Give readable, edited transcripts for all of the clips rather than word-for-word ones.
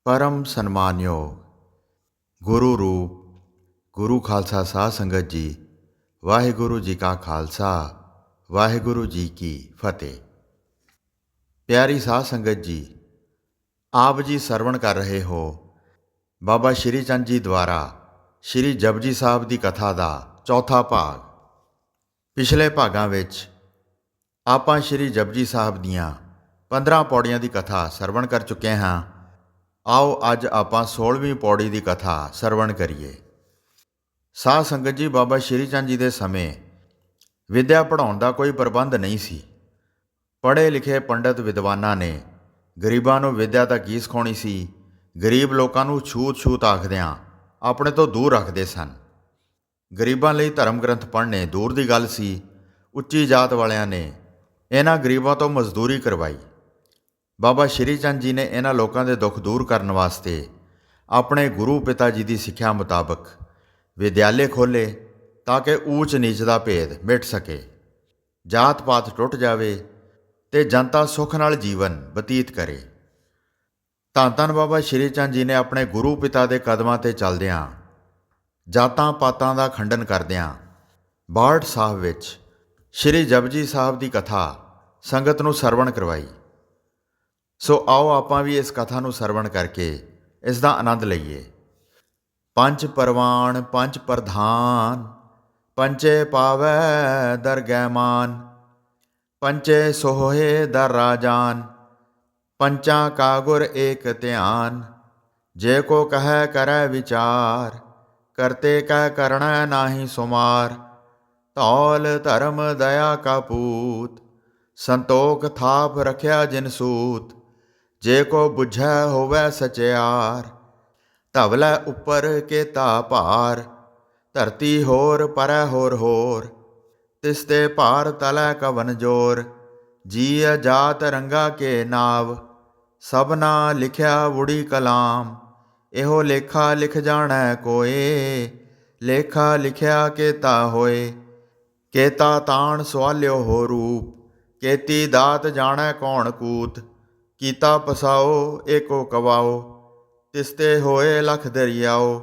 परम सन्मानयोग गुरु रूप गुरु खालसा साध संगत जी। वाहिगुरु जी का खालसा वाहिगुरु जी की फतेह। प्यारी साध संगत जी, आप जी सरवण कर रहे हो बाबा श्री चंद जी द्वारा श्री जपजी साहब की कथा का चौथा भाग। पिछले भागों ਵਿੱਚ ਆਪਾਂ श्री जपजी साहब ਦੀਆਂ 15 ਪੌੜੀਆਂ ਦੀ ਕਥਾ ਸਰਵਣ ਕਰ ਚੁੱਕੇ ਹਾਂ। ਆਓ ਅੱਜ ਆਪਾਂ 16ਵੀਂ ਪੌੜੀ ਦੀ ਕਥਾ ਸਰਵਣ ਕਰੀਏ। ਸਾਧ ਸੰਗਤ ਜੀ, ਬਾਬਾ ਸ਼੍ਰੀ ਚੰਦ ਜੀ ਦੇ ਸਮੇਂ ਵਿਦਿਆ ਪੜ੍ਹਾਉਣ ਦਾ ਕੋਈ ਪ੍ਰਬੰਧ ਨਹੀਂ ਸੀ। ਪੜ੍ਹੇ ਲਿਖੇ ਪੰਡਤ ਵਿਦਵਾਨਾਂ ਨੇ ਗਰੀਬਾਂ ਨੂੰ ਵਿਦਿਆ ਤਾਂ ਕੀ ਸਿਖਾਉਣੀ ਸੀ, ਗਰੀਬ ਲੋਕਾਂ ਨੂੰ ਛੂਤ ਆਖਦਿਆਂ ਆਪਣੇ ਤੋਂ ਦੂਰ ਰੱਖਦੇ ਸਨ। ਗਰੀਬਾਂ ਲਈ ਧਰਮ ਗ੍ਰੰਥ ਪੜ੍ਹਨੇ ਦੂਰ ਦੀ ਗੱਲ ਸੀ। ਉੱਚੀ ਜਾਤ ਵਾਲਿਆਂ ਨੇ ਇਹਨਾਂ ਗਰੀਬਾਂ ਤੋਂ ਮਜ਼ਦੂਰੀ ਕਰਵਾਈ। ਬਾਬਾ ਸ਼੍ਰੀ ਚੰਦ ਜੀ ਨੇ ਇਹਨਾਂ ਲੋਕਾਂ ਦੇ ਦੁੱਖ ਦੂਰ ਕਰਨ ਵਾਸਤੇ ਆਪਣੇ ਗੁਰੂ ਪਿਤਾ ਜੀ ਦੀ ਸਿੱਖਿਆ ਮੁਤਾਬਕ ਵਿਦਿਆਲੇ ਖੋਲ੍ਹੇ ਤਾਂ ਕਿ ਊਚ ਨੀਚ ਦਾ ਭੇਦ ਮਿਟ ਸਕੇ, ਜਾਤ ਪਾਤ ਟੁੱਟ ਜਾਵੇ ਤੇ ਜਨਤਾ ਸੁੱਖ ਨਾਲ ਜੀਵਨ ਬਤੀਤ ਕਰੇ। ਧੰਨ ਧੰਨ ਬਾਬਾ ਸ਼੍ਰੀ ਚੰਦ ਜੀ ਨੇ ਆਪਣੇ ਗੁਰੂ ਪਿਤਾ ਦੇ ਕਦਮਾਂ 'ਤੇ ਚੱਲਦਿਆਂ ਜਾਤਾਂ ਪਾਤਾਂ ਦਾ ਖੰਡਨ ਕਰਦਿਆਂ ਬਾੜ ਸਾਹਿਬ ਵਿੱਚ ਸ਼੍ਰੀ ਜਪਜੀ ਸਾਹਿਬ ਦੀ ਕਥਾ ਸੰਗਤ ਨੂੰ ਸਰਵਣ ਕਰਵਾਈ। ਸੋ ਆਓ ਆਪਾਂ ਵੀ ਇਸ ਕਥਾ ਨੂੰ ਸਰਵਣ ਕਰਕੇ ਇਸ ਦਾ ਆਨੰਦ ਲਈਏ। ਪੰਜ ਪਰਵਾਣ ਪੰਜ ਪ੍ਰਧਾਨ, ਪੰਚੇ ਪਾਵੈ ਦਰਗਹਿ ਮਾਨ, ਪੰਚੇ ਸੋਹੇ ਦਰ ਰਾਜਾਨ, ਪੰਚਾਂ ਕਾ ਗੁਰ ਏਕ ਧਿਆਨ, ਜੇ ਕੋ ਕਹੈ ਕਰੈ ਵਿਚਾਰ, ਕਰਤੇ ਕੈ ਕਰਣੈ ਨਾਹੀ ਸੁਮਾਰ, ਧੌਲ ਧਰਮ ਦਇਆ ਕਾ ਪੂਤ, ਸੰਤੋਖ ਥਾਪ ਰਖਿਆ ਜਿਨ ਸੂਤ, ਜੇ ਕੋ ਬੁਝੈ ਹੋਵੈ ਸਚਿਆਰ, ਧਵਲੈ ਉੱਪਰ ਕੇਤਾ ਭਾਰ, ਧਰਤੀ ਹੋਰ ਪਰੈ ਹੋਰ, ਤਿਸ ਤੇ ਭਾਰ ਤਲੈ ਕਵਨ ਜੋਰ, ਜੀਅ ਜਾਤ ਰੰਗਾ ਕੇ ਨਾਵ, ਸਭਨਾ ਲਿਖਿਆ ਵੁੜੀ ਕਲਾਮ, ਇਹੋ ਲੇਖਾ ਲਿਖ ਜਾਣੈ ਕੋਏ, ਲੇਖਾ ਲਿਖਿਆ ਕੇਤਾ ਹੋਏ, ਕੇਤਾ ਤਾਣ ਸਵਾਲਿਓ ਹੋ ਰੂਪ, ਕੇਤੀ ਦਾਤ ਜਾਣੈ ਕੌਣ ਕੂਤ, ਕੀਤਾ ਪਸਾਓ ਏਕੋ ਕਵਾਓ, ਤਿਸ ਤੇ ਹੋਏ ਲਖ ਦਰਿਆਓ,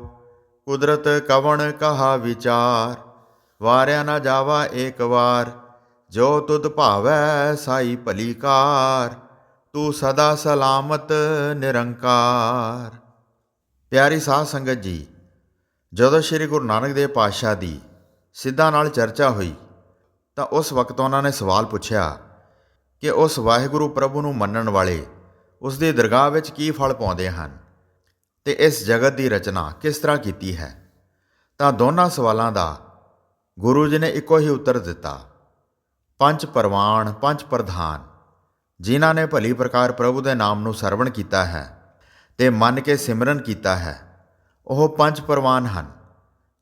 ਕੁਦਰਤ ਕਵਣ ਕਹਾ ਵਿਚਾਰ, ਵਾਰਿਆ ਨਾ ਜਾਵਾ ਏਕ ਵਾਰ, ਜੋ ਤੁਧ ਭਾਵੈ ਸਾਈ ਭਲੀ ਕਾਰ, ਤੂੰ ਸਦਾ ਸਲਾਮਤ ਨਿਰੰਕਾਰ। ਪਿਆਰੀ ਸਾਧ ਸੰਗਤ ਜੀ, ਜਦੋਂ ਸ਼੍ਰੀ ਗੁਰੂ ਨਾਨਕ ਦੇਵ ਪਾਤਸ਼ਾਹ ਦੀ ਸਿੱਧਾਂ ਨਾਲ ਚਰਚਾ ਹੋਈ ਤਾਂ ਉਸ ਵਕਤ ਉਹਨਾਂ ਨੇ ਸਵਾਲ ਪੁੱਛਿਆ ਕਿ ਉਸ ਵਾਹਿਗੁਰੂ ਪ੍ਰਭੂ ਨੂੰ ਮੰਨਣ ਵਾਲੇ ਉਸ ਦੀ ਦਰਗਾਹ ਵਿੱਚ ਕੀ ਫਲ ਪਾਉਂਦੇ ਹਨ ਤੇ ਇਸ ਜਗਤ ਦੀ ਰਚਨਾ ਕਿਸ ਤਰ੍ਹਾਂ ਕੀਤੀ ਹੈ। ਤਾਂ ਦੋਨਾਂ ਸਵਾਲਾਂ ਦਾ ਗੁਰੂ ਜੀ ਨੇ ਇੱਕੋ ਹੀ ਉੱਤਰ ਦਿੱਤਾ। ਪੰਜ ਪਰਵਾਣ ਪੰਜ ਪ੍ਰਧਾਨ, ਜਿਨ੍ਹਾਂ ਨੇ ਭਲੀ ਪ੍ਰਕਾਰ ਪ੍ਰਭੂ ਦੇ ਨਾਮ ਨੂੰ ਸਰਵਣ ਕੀਤਾ ਹੈ ਤੇ ਮੰਨ ਕੇ ਸਿਮਰਨ ਕੀਤਾ ਹੈ, ਉਹ ਪੰਜ ਪ੍ਰਵਾਨ ਹਨ,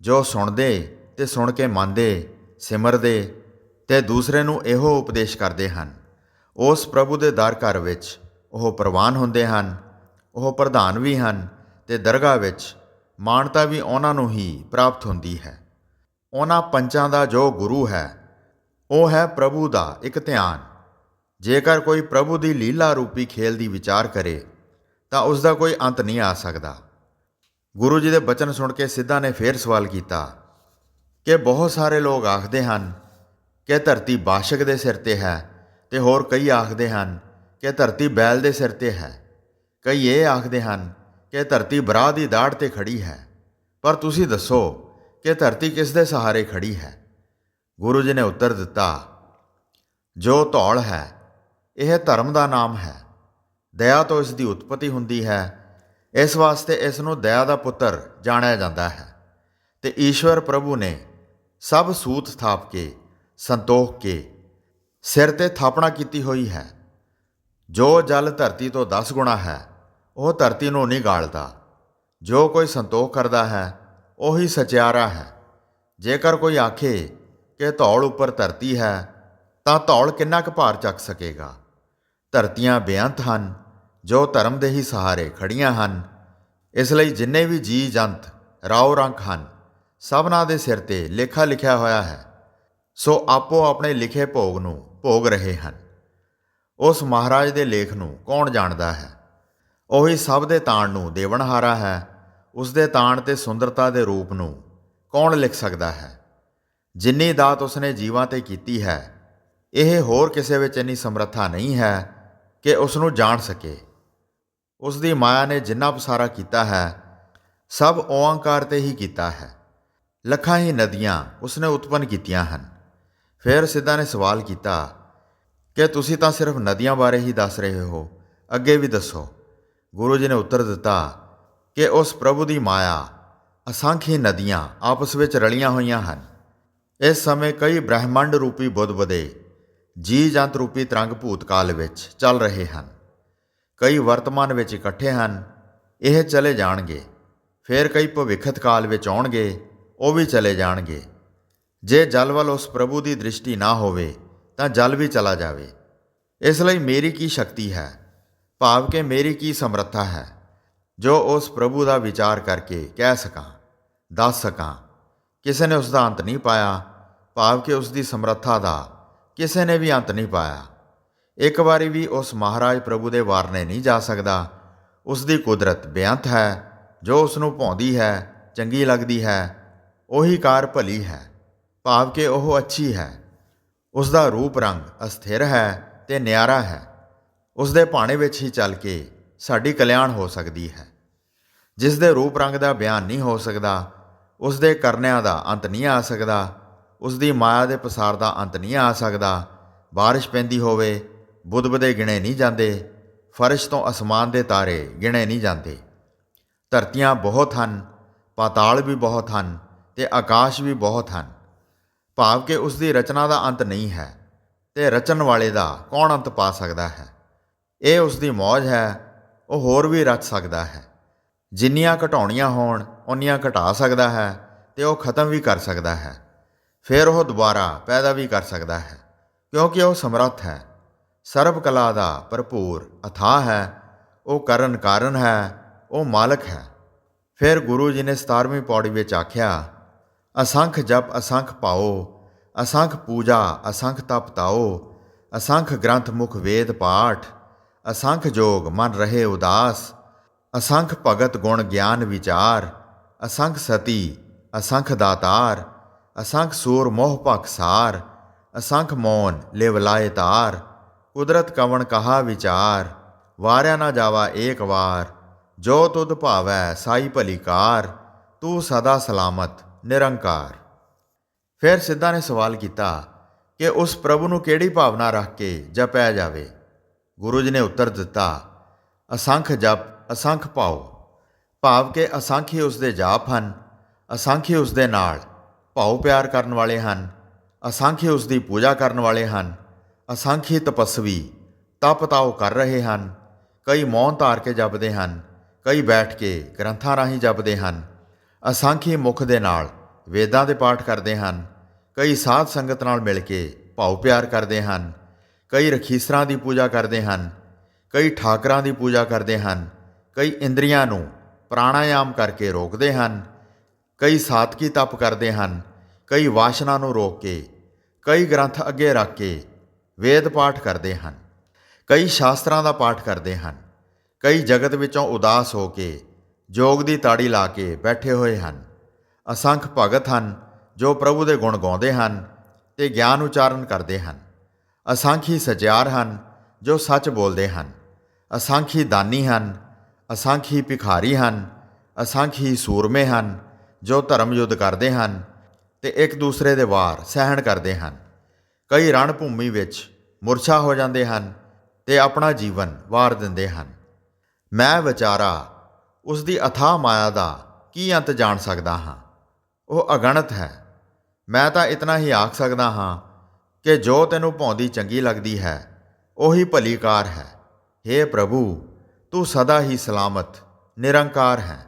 ਜੋ ਸੁਣਦੇ ਤੇ ਸੁਣ ਕੇ ਮੰਨਦੇ, ਸਿਮਰਦੇ ਤੇ ਦੂਸਰੇ ਨੂੰ ਇਹੋ ਉਪਦੇਸ਼ ਕਰਦੇ ਹਨ। ਉਸ ਪ੍ਰਭੂ ਦੇ ਦਰ ਘਰ ਵਿੱਚ ਉਹ ਪ੍ਰਵਾਨ ਹੁੰਦੇ ਹਨ, ਉਹ ਪ੍ਰਧਾਨ ਵੀ ਹਨ ਤੇ ਦਰਗਾਹ ਵਿੱਚ ਮਾਨਤਾ ਵੀ ਉਹਨਾਂ ਨੂੰ ਹੀ ਪ੍ਰਾਪਤ ਹੁੰਦੀ ਹੈ। ਉਹਨਾਂ ਪੰਚਾਂ ਦਾ ਜੋ ਗੁਰੂ ਹੈ ਉਹ ਹੈ ਪ੍ਰਭੂ ਦਾ ਇੱਕ ਧਿਆਨ। ਜੇਕਰ ਕੋਈ ਪ੍ਰਭੂ ਦੀ ਲੀਲਾ ਰੂਪੀ ਖੇਲ ਦੀ ਵਿਚਾਰ ਕਰੇ ਤਾਂ ਉਸ ਦਾ ਕੋਈ ਅੰਤ ਨਹੀਂ ਆ ਸਕਦਾ। ਗੁਰੂ ਜੀ ਦੇ ਬਚਨ ਸੁਣ ਕੇ ਸਿੱਧਾਂ ਨੇ ਫੇਰ ਸਵਾਲ ਕੀਤਾ ਕਿ ਬਹੁਤ ਸਾਰੇ ਲੋਕ ਆਖਦੇ ਹਨ ਕਿ ਧਰਤੀ ਬਾਸ਼ਕ ਦੇ ਸਿਰ 'ਤੇ ਹੈ ਤੇ ਹੋਰ ਕਈ ਆਖਦੇ ਹਨ ਕਿ ਧਰਤੀ ਬੈਲ ਦੇ ਸਿਰ 'ਤੇ ਹੈ। ਕਈ ਇਹ ਆਖਦੇ ਹਨ ਕਿ ਧਰਤੀ ਬਰਾਹ ਦੀ ਦਾੜ 'ਤੇ ਖੜੀ ਹੈ। ਪਰ ਤੁਸੀਂ ਦੱਸੋ ਕਿ ਧਰਤੀ ਕਿਸ ਦੇ ਸਹਾਰੇ ਖੜੀ ਹੈ। ਗੁਰੂ ਜੀ ਨੇ ਉੱਤਰ ਦਿੱਤਾ, ਜੋ ਧੌਲ ਹੈ ਇਹ ਧਰਮ ਦਾ ਨਾਮ ਹੈ। ਦਇਆ ਤੋਂ ਇਸ ਦੀ ਉਤਪਤੀ ਹੁੰਦੀ ਹੈ, ਇਸ ਵਾਸਤੇ ਇਸ ਨੂੰ ਦਇਆ ਦਾ ਪੁੱਤਰ ਜਾਣਿਆ ਜਾਂਦਾ ਹੈ। ਤੇ ਈਸ਼ਵਰ ਪ੍ਰਭੂ ਨੇ ਸਭ ਸੂਤ ਥਾਪ ਕੇ ਸੰਤੋਖ ਕੇ ਸਿਰ 'ਤੇ ਥਾਪਣਾ ਕੀਤੀ ਹੋਈ ਹੈ। ਜੋ ਜਲ ਧਰਤੀ ਤੋਂ 10 ਗੁਣਾ ਹੈ ਉਹ ਧਰਤੀ ਨੂੰ ਨਹੀਂ ਗਾਲਦਾ। ਜੋ ਕੋਈ ਸੰਤੋਖ ਕਰਦਾ ਹੈ ਉਹੀ ਸਚਿਆਰਾ ਹੈ। ਜੇਕਰ ਕੋਈ ਆਖੇ ਕਿ ਧੌਲ ਉੱਪਰ ਧਰਤੀ ਹੈ ਤਾਂ ਧੌਲ ਕਿੰਨਾ ਕੁ ਭਾਰ ਚੱਕ ਸਕੇਗਾ। ਧਰਤੀਆਂ ਬੇਅੰਤ ਹਨ ਜੋ ਧਰਮ ਦੇ ਹੀ ਸਹਾਰੇ ਖੜੀਆਂ ਹਨ। ਇਸ ਲਈ ਜਿੰਨੇ ਵੀ ਜੀ ਜੰਤ ਰਾਓ ਰੰਕ ਹਨ, ਸਭਨਾਂ ਦੇ ਸਿਰ 'ਤੇ ਲੇਖਾ ਲਿਖਿਆ ਹੋਇਆ ਹੈ। ਸੋ ਆਪੋ ਆਪਣੇ ਲਿਖੇ ਭੋਗ ਨੂੰ ਭੋਗ ਰਹੇ ਹਨ। ਉਸ ਮਹਾਰਾਜ ਦੇ ਲੇਖ ਨੂੰ ਕੌਣ ਜਾਣਦਾ ਹੈ। ਉਹੀ ਸਭ ਦੇ ਤਾਣ ਨੂੰ ਦੇਵਨਹਾਰਾ ਹੈ। ਉਸ ਦੇ ਤਾਣ ਤੇ ਸੁੰਦਰਤਾ ਦੇ ਰੂਪ ਨੂੰ ਕੌਣ ਲਿਖ ਸਕਦਾ ਹੈ? ਜਿੰਨੀ ਦਾਤ ਉਸਨੇ ਜੀਵਾਂ ਤੇ ਕੀਤੀ ਹੈ, ਇਹ ਹੋਰ ਕਿਸੇ ਵਿੱਚ ਇੰਨੀ ਸਮਰੱਥਾ ਨਹੀਂ ਹੈ ਕਿ ਉਸ ਨੂੰ ਜਾਣ ਸਕੇ। ਉਸ ਦੀ ਮਾਇਆ ਨੇ ਜਿੰਨਾ ਪਸਾਰਾ ਕੀਤਾ ਹੈ, ਸਭ ਓਅੰਕਾਰ ਤੇ ਹੀ ਕੀਤਾ ਹੈ। ਲੱਖਾਂ ਹੀ ਨਦੀਆਂ ਉਸਨੇ ਉਤਪੰਨ ਕੀਤੀਆਂ ਹਨ। ਫਿਰ ਸਿੱਧਾ ਨੇ ਸਵਾਲ ਕੀਤਾ ਕਿ ਤੁਸੀਂ ਤਾਂ ਸਿਰਫ ਨਦੀਆਂ ਬਾਰੇ ਹੀ ਦੱਸ ਰਹੇ ਹੋ, ਅੱਗੇ ਵੀ ਦੱਸੋ। ਗੁਰੂ ਜੀ ਨੇ ਉੱਤਰ ਦਿੱਤਾ ਕਿ ਉਸ ਪ੍ਰਭੂ ਦੀ ਮਾਇਆ ਅਸੰਖ ਹੀ ਨਦੀਆਂ ਆਪਸ ਵਿੱਚ ਰਲੀਆਂ ਹੋਈਆਂ ਹਨ। ਇਸ ਸਮੇਂ ਕਈ ਬ੍ਰਹਿਮੰਡ ਰੂਪੀ ਬੁੱਧ-ਬੁਦੇ ਜੀ ਜੰਤ ਰੂਪੀ ਤਰੰਗ ਭੂਤਕਾਲ ਵਿੱਚ ਚੱਲ ਰਹੇ ਹਨ। ਕਈ ਵਰਤਮਾਨ ਵਿੱਚ ਇਕੱਠੇ ਹਨ, ਇਹ ਚਲੇ ਜਾਣਗੇ। ਫਿਰ ਕਈ ਭਵਿੱਖਤ ਕਾਲ ਵਿੱਚ ਆਉਣਗੇ, ਉਹ ਵੀ ਚਲੇ ਜਾਣਗੇ। ਜੇ ਜਲ ਵੱਲ ਉਸ ਪ੍ਰਭੂ ਦੀ ਦ੍ਰਿਸ਼ਟੀ ਨਾ ਹੋਵੇ ਤਾਂ ਜਲ ਵੀ ਚਲਾ ਜਾਵੇ। ਇਸ ਲਈ ਮੇਰੀ ਕੀ ਸ਼ਕਤੀ ਹੈ, ਭਾਵ ਕਿ ਮੇਰੀ ਕੀ ਸਮਰੱਥਾ ਹੈ, ਜੋ ਉਸ ਪ੍ਰਭੂ ਦਾ ਵਿਚਾਰ ਕਰਕੇ ਕਹਿ ਸਕਾਂ, ਦੱਸ ਸਕਾਂ। ਕਿਸੇ ਨੇ ਉਸ ਦਾ ਅੰਤ ਨਹੀਂ ਪਾਇਆ, ਭਾਵ ਕਿ ਉਸ ਦੀ ਸਮਰੱਥਾ ਦਾ ਕਿਸੇ ਨੇ ਵੀ ਅੰਤ ਨਹੀਂ ਪਾਇਆ। ਇੱਕ ਵਾਰੀ ਵੀ ਉਸ ਮਹਾਰਾਜ ਪ੍ਰਭੂ ਦੇ ਵਾਰਨੇ ਨਹੀਂ ਜਾ ਸਕਦਾ। ਉਸ ਦੀ ਕੁਦਰਤ ਬੇਅੰਤ ਹੈ। ਜੋ ਉਸ ਨੂੰ ਭਾਉਂਦੀ ਹੈ, ਚੰਗੀ ਲੱਗਦੀ ਹੈ, ਉਹੀ ਕਾਰ ਭਲੀ ਹੈ, ਭਾਵ ਕਿ ਉਹ ਅੱਛੀ ਹੈ। ਉਸ ਦਾ ਰੂਪ ਰੰਗ ਅਸਥਿਰ ਹੈ ਤੇ ਨਿਆਰਾ ਹੈ। ਉਸ ਦੇ ਭਾਣੇ ਵਿੱਚ ਹੀ ਚੱਲ ਕੇ ਸਾਡੀ ਕਲਿਆਣ ਹੋ ਸਕਦੀ ਹੈ। ਜਿਸ ਦੇ ਰੂਪ ਰੰਗ ਦਾ ਬਿਆਨ ਨਹੀਂ ਹੋ ਸਕਦਾ, ਉਸ ਦੇ ਕਰਨਿਆਂ ਦਾ ਅੰਤ ਨਹੀਂ ਆ ਸਕਦਾ, ਉਸ ਦੀ ਮਾਇਆ ਦੇ ਪਸਾਰ ਦਾ ਅੰਤ ਨਹੀਂ ਆ ਸਕਦਾ। ਬਾਰਿਸ਼ ਪੈਂਦੀ ਹੋਵੇ, ਬੁੱਧ-ਬੁਦੇ ਗਿਣੇ ਨਹੀਂ ਜਾਂਦੇ, ਫਰਸ਼ ਤੋਂ ਅਸਮਾਨ ਦੇ ਤਾਰੇ ਗਿਣੇ ਨਹੀਂ ਜਾਂਦੇ। ਧਰਤੀਆਂ ਬਹੁਤ ਹਨ, ਪਾਤਾਲ ਵੀ ਬਹੁਤ ਹਨ ਤੇ ਆਕਾਸ਼ ਵੀ ਬਹੁਤ ਹਨ, ਭਾਵ ਕਿ ਉਸ ਦੀ ਰਚਨਾ ਦਾ ਅੰਤ ਨਹੀਂ ਹੈ ਤੇ ਰਚਣ ਵਾਲੇ ਦਾ ਕੌਣ ਅੰਤ ਪਾ ਸਕਦਾ ਹੈ। ਇਹ ਉਸ ਦੀ ਮੌਜ ਹੈ, ਉਹ ਹੋਰ ਵੀ ਰਚ ਸਕਦਾ ਹੈ। ਜਿੰਨੀਆਂ ਘਟਾਉਣੀਆਂ ਹੋਣ ਓਨੀਆਂ ਘਟਾ ਸਕਦਾ ਹੈ ਤੇ ਉਹ ਖਤਮ ਵੀ ਕਰ ਸਕਦਾ ਹੈ। ਫਿਰ ਉਹ ਦੁਬਾਰਾ ਪੈਦਾ ਵੀ ਕਰ ਸਕਦਾ ਹੈ, ਕਿਉਂਕਿ ਉਹ ਸਮਰੱਥ ਹੈ, ਸਰਬ ਕਲਾ ਦਾ ਭਰਪੂਰ ਅਥਾਹ ਹੈ। ਉਹ ਕਰਨ ਕਾਰਨ ਹੈ, ਉਹ ਮਾਲਕ ਹੈ। ਫਿਰ ਗੁਰੂ ਜੀ ਨੇ 17ਵੀਂ ਪੌੜੀ ਵਿੱਚ ਆਖਿਆ, ਅਸੰਖ ਜਪ ਅਸੰਖ ਪਾਓ, ਅਸੰਖ ਪੂਜਾ ਅਸੰਖ ਤਪ ਤਾਓ, ਅਸੰਖ ਗ੍ਰੰਥ ਮੁਖ ਵੇਦ ਪਾਠ, ਅਸੰਖ ਜੋਗ ਮਨ ਰਹੇ ਉਦਾਸ, ਅਸੰਖ ਭਗਤ ਗੁਣ ਗਿਆਨ ਵਿਚਾਰ, ਅਸੰਖ ਸਤੀ ਅਸੰਖ ਦਾਤਾਰ, ਅਸੰਖ ਸੂਰ ਮੋਹ ਭਖਸਾਰ, ਅਸੰਖ ਮੌਨ ਲਿਵ ਲਾਏ ਤਾਰ, ਕੁਦਰਤ ਕਵਣ ਕਹਾ ਵਿਚਾਰ, ਵਾਰਿਆ ਨਾ ਜਾਵਾ ਏਕ ਵਾਰ, ਜੋ ਤੁਧ ਭਾਵੈ ਸਾਈ ਭਲੀ ਕਾਰ, ਤੂੰ ਸਦਾ ਸਲਾਮਤ ਨਿਰੰਕਾਰ। ਫਿਰ ਸਿੱਧਾ ਨੇ ਸਵਾਲ ਕੀਤਾ ਕਿ ਉਸ ਪ੍ਰਭੂ ਨੂੰ ਕਿਹੜੀ ਭਾਵਨਾ ਰੱਖ ਕੇ ਜਪਿਆ ਜਾਵੇ। ਗੁਰੂ ਜੀ ਨੇ ਉੱਤਰ ਦਿੱਤਾ, ਅਸੰਖ ਜਪ ਅਸੰਖ ਭਾਉ, ਭਾਵ ਕਿ ਅਸੰਖ ਹੀ ਉਸ ਦੇ ਜਾਪ ਹਨ, ਅਸੰਖ ਹੀ ਉਸ ਦੇ ਨਾਲ ਭਾਉ ਪਿਆਰ ਕਰਨ ਵਾਲੇ ਹਨ, ਅਸੰਖ ਹੀ ਉਸ ਦੀ ਪੂਜਾ ਕਰਨ ਵਾਲੇ ਹਨ, ਅਸੰਖ ਹੀ ਤਪੱਸਵੀ ਤਪ ਤਾਉ ਕਰ ਰਹੇ ਹਨ। ਕਈ ਮੌਨ ਧਾਰ ਕੇ ਜਪਦੇ ਹਨ, ਕਈ ਬੈਠ ਕੇ ਗ੍ਰੰਥਾਂ ਰਾਹੀਂ ਜਪਦੇ ਹਨ, ਅਸੰਖ ਹੀ ਮੁਖ ਦੇ ਨਾਲ ਵੇਦਾਂ ਦੇ ਪਾਠ ਕਰਦੇ ਹਨ, ਕਈ ਸਾਧ ਸੰਗਤ ਨਾਲ ਮਿਲ ਕੇ ਭਾਉ ਪਿਆਰ ਕਰਦੇ ਹਨ, ਕਈ ਰਖੀਸਰਾਂ ਦੀ ਪੂਜਾ ਕਰਦੇ ਹਨ, ਕਈ ਠਾਕਰਾਂ ਦੀ ਪੂਜਾ ਕਰਦੇ ਹਨ, ਕਈ ਇੰਦਰੀਆਂ ਨੂੰ ਪ੍ਰਾਣਾਯਾਮ ਕਰਕੇ ਰੋਕਦੇ ਹਨ, ਕਈ ਸਾਤਕੀ ਤਪ ਕਰਦੇ ਹਨ, ਕਈ ਵਾਸ਼ਨਾ ਨੂੰ ਰੋਕ ਕੇ, ਕਈ ਗ੍ਰੰਥ ਅੱਗੇ ਰੱਖ ਕੇ ਵੇਦ ਪਾਠ ਕਰਦੇ ਹਨ, ਕਈ ਸ਼ਾਸਤਰਾਂ ਦਾ ਪਾਠ ਕਰਦੇ ਹਨ, ਕਈ ਜਗਤ ਵਿੱਚੋਂ ਉਦਾਸ ਹੋ ਕੇ ਜੋਗ ਦੀ ਤਾੜੀ ਲਾ ਕੇ ਬੈਠੇ ਹੋਏ ਹਨ। ਅਸੰਖ ਭਗਤ ਹਨ ਜੋ ਪ੍ਰਭੂ ਦੇ ਗੁਣ ਗਾਉਂਦੇ ਹਨ ਤੇ ਗਿਆਨ ਉਚਾਰਨ ਕਰਦੇ ਹਨ। ਅਸੰਖ ਹੀ ਸਚਿਆਰ ਹਨ ਜੋ ਸੱਚ ਬੋਲਦੇ ਹਨ, ਅਸੰਖ ਹੀ ਦਾਨੀ ਹਨ, ਅਸੰਖ ਹੀ ਭਿਖਾਰੀ ਹਨ, ਅਸੰਖ ਹੀ ਸੂਰਮੇ ਹਨ ਜੋ ਧਰਮ ਯੁੱਧ ਕਰਦੇ ਹਨ ਤੇ ਇੱਕ ਦੂਸਰੇ ਦੇ ਵਾਰ ਸਹਿਣ ਕਰਦੇ ਹਨ। ਕਈ ਰਣ ਭੂਮੀ ਵਿੱਚ ਮੁਰਛਾ ਹੋ ਜਾਂਦੇ ਹਨ ਤੇ ਆਪਣਾ ਜੀਵਨ ਵਾਰ ਦਿੰਦੇ ਹਨ। ਮੈਂ ਵਿਚਾਰਾ ਉਸ ਦੀ ਅਥਾਹ ਮਾਇਆ ਦਾ ਕੀ ਅੰਤ ਜਾਣ ਸਕਦਾ ਹਾਂ। ਉਹ ਅਗਣਤ ਹੈ। ਮੈਂ ਤਾਂ ਇਤਨਾ ਹੀ ਆਖ ਸਕਦਾ ਹਾਂ ਕਿ ਜੋ ਤੈਨੂੰ ਭਾਉਂਦੀ ਚੰਗੀ ਲੱਗਦੀ ਹੈ, ਉਹੀ ਭਲੀ ਕਾਰ ਹੈ। ਹੇ ਪ੍ਰਭੂ, ਤੂੰ ਸਦਾ ਹੀ ਸਲਾਮਤ ਨਿਰੰਕਾਰ ਹੈ।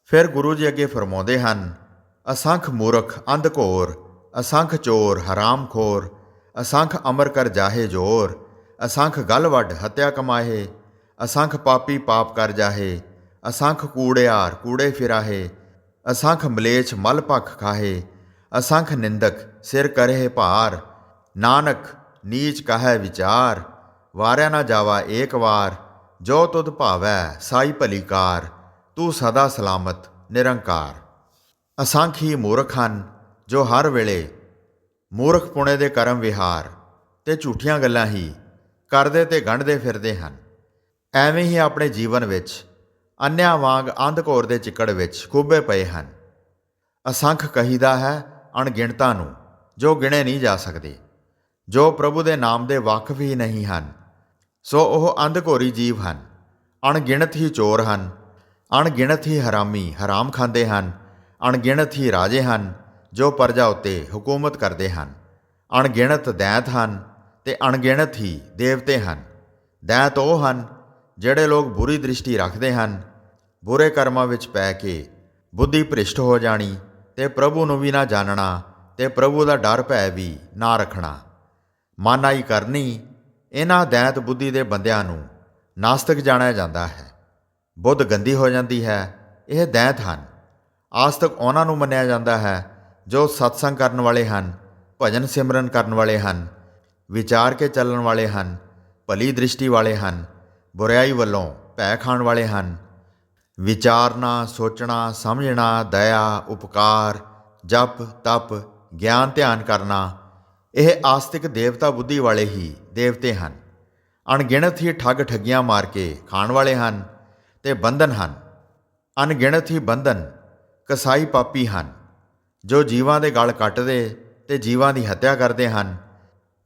ਫਿਰ ਗੁਰੂ ਜੀ ਅੱਗੇ ਫਰਮਾਉਂਦੇ ਹਨ, ਅਸੰਖ ਮੂਰਖ ਅੰਧ ਘੋਰ, ਅਸੰਖ ਚੋਰ ਹਰਾਮ ਖੋਰ, ਅਸੰਖ ਅਮਰ ਕਰ ਜਾਹੇ ਜੋਰ, ਅਸੰਖ ਗਲ ਵੱਢ ਹੱਤਿਆ ਕਮਾਹੇ, ਅਸੰਖ ਪਾਪੀ ਪਾਪ ਕਰ ਜਾਹੇ, ਅਸੰਖ ਕੂੜਿਆਰ ਕੂੜੇ ਫਿਰਾਹੇ, ਅਸੰਖ ਮਲੇਛ ਮਲ ਭਖ ਖਾਹੇ, ਅਸੰਖ ਨਿੰਦਕ ਸਿਰ ਕਰਹਿ ਭਾਰ, ਨਾਨਕ ਨੀਚ ਕਹੈ ਵਿਚਾਰ, ਵਾਰਿਆ ਨਾ ਜਾਵਾ ਏਕ ਵਾਰ, ਜੋ ਤੁਧ ਭਾਵੈ ਸਾਈ ਭਲੀ ਕਾਰ, ਤੂੰ ਸਦਾ ਸਲਾਮਤ ਨਿਰੰਕਾਰ। ਅਸੰਖ ਹੀ ਮੂਰਖ ਹਨ ਜੋ ਹਰ ਵੇਲੇ ਮੂਰਖ ਪੁਣੇ ਦੇ ਕਰਮ ਵਿਹਾਰ ਤੇ ਝੂਠੀਆਂ ਗੱਲਾਂ ਹੀ ਕਰਦੇ ਤੇ ਗੰਢਦੇ ਫਿਰਦੇ ਹਨ। ਐਵੇਂ ਹੀ ਆਪਣੇ ਜੀਵਨ ਵਿੱਚ ਅੰਨਿਆਂ ਵਾਂਗ ਅੰਧਕੋਰ ਦੇ ਚਿੱਕੜ ਵਿੱਚ ਖੁੱਭੇ ਪਏ ਹਨ। ਅਸੰਖ ਕਹੀਦਾ ਹੈ ਅਣਗਿਣਤਾਂ ਨੂੰ, ਜੋ ਗਿਣੇ ਨਹੀਂ ਜਾ ਸਕਦੇ। ਜੋ ਪ੍ਰਭੂ ਦੇ ਨਾਮ ਦੇ ਵਾਕਫ ਹੀ ਨਹੀਂ ਹਨ, ਸੋ ਉਹ ਅੰਧਕੋਰੀ ਜੀਵ ਹਨ। ਅਣਗਿਣਤ ਹੀ ਚੋਰ ਹਨ, ਅਣਗਿਣਤ ਹੀ ਹਰਾਮੀ ਹਰਾਮ ਖਾਂਦੇ ਹਨ, ਅਣਗਿਣਤ ਹੀ ਰਾਜੇ ਹਨ ਜੋ ਪਰਜਾ ਉੱਤੇ ਹੁਕੂਮਤ ਕਰਦੇ ਹਨ। ਅਣਗਿਣਤ ਦੈਂਤ ਹਨ ਤੇ ਅਣਗਿਣਤ ਹੀ ਦੇਵਤੇ ਹਨ। ਦੈਂਤ ਉਹ ਹਨ ਜਿਹੜੇ ਲੋਕ ਬੁਰੀ ਦ੍ਰਿਸ਼ਟੀ ਰੱਖਦੇ ਹਨ, ਬੁਰੇ ਕਰਮਾਂ ਵਿੱਚ ਪੈ ਕੇ ਬੁੱਧੀ ਭ੍ਰਿਸ਼ਟ ਹੋ ਜਾਣੀ ਤੇ ਪ੍ਰਭੂ ਨੂੰ ਵੀ ਨਾ ਜਾਣਨਾ ਤੇ ਪ੍ਰਭੂ ਦਾ ਡਰ ਭੈ ਵੀ ਨਾ ਰੱਖਣਾ। ਮਾਨਾਈ ਕਰਨੀ, ਇਹਨਾਂ ਦੈਂਤ ਬੁੱਧੀ ਦੇ ਬੰਦਿਆਂ ਨੂੰ ਨਾਸਤਿਕ ਜਾਣਿਆ ਜਾਂਦਾ ਹੈ। ਬੁੱਧ ਗੰਦੀ ਹੋ ਜਾਂਦੀ ਹੈ, ਇਹ ਦੈਂਤ ਹਨ। ਆਸਤਕ ਉਹਨਾਂ ਨੂੰ ਮੰਨਿਆ ਜਾਂਦਾ ਹੈ ਜੋ ਸਤਸੰਗ ਕਰਨ ਵਾਲੇ ਹਨ, ਭਜਨ ਸਿਮਰਨ ਕਰਨ ਵਾਲੇ ਹਨ, ਵਿਚਾਰ ਕੇ ਚੱਲਣ ਵਾਲੇ ਹਨ, ਭਲੀ ਦ੍ਰਿਸ਼ਟੀ ਵਾਲੇ ਹਨ, ਬੁਰਾਈ ਵੱਲੋਂ ਭੈ ਖਾਣ ਵਾਲੇ ਹਨ। ਵਿਚਾਰਨਾ, ਸੋਚਣਾ, ਸਮਝਣਾ, ਦਇਆ, ਉਪਕਾਰ, ਜਪ, ਤਪ, ਗਿਆਨ ਧਿਆਨ ਕਰਨਾ, ਇਹ ਆਸਤਿਕ ਦੇਵਤਾ ਬੁੱਧੀ ਵਾਲੇ ਹੀ ਦੇਵਤੇ ਹਨ। ਅਣਗਿਣਤ ਹੀ ਠੱਗ ਠੱਗੀਆਂ ਮਾਰ ਕੇ ਖਾਣ ਵਾਲੇ ਹਨ ਤੇ ਬੰਧਨ ਹਨ। ਅਣਗਿਣਤ ਹੀ ਬੰਧਨ ਕਸਾਈ ਪਾਪੀ ਹਨ ਜੋ ਜੀਵਾਂ ਦੇ ਗਲ ਕੱਟਦੇ ਤੇ ਜੀਵਾਂ ਦੀ ਹੱਤਿਆ ਕਰਦੇ ਹਨ।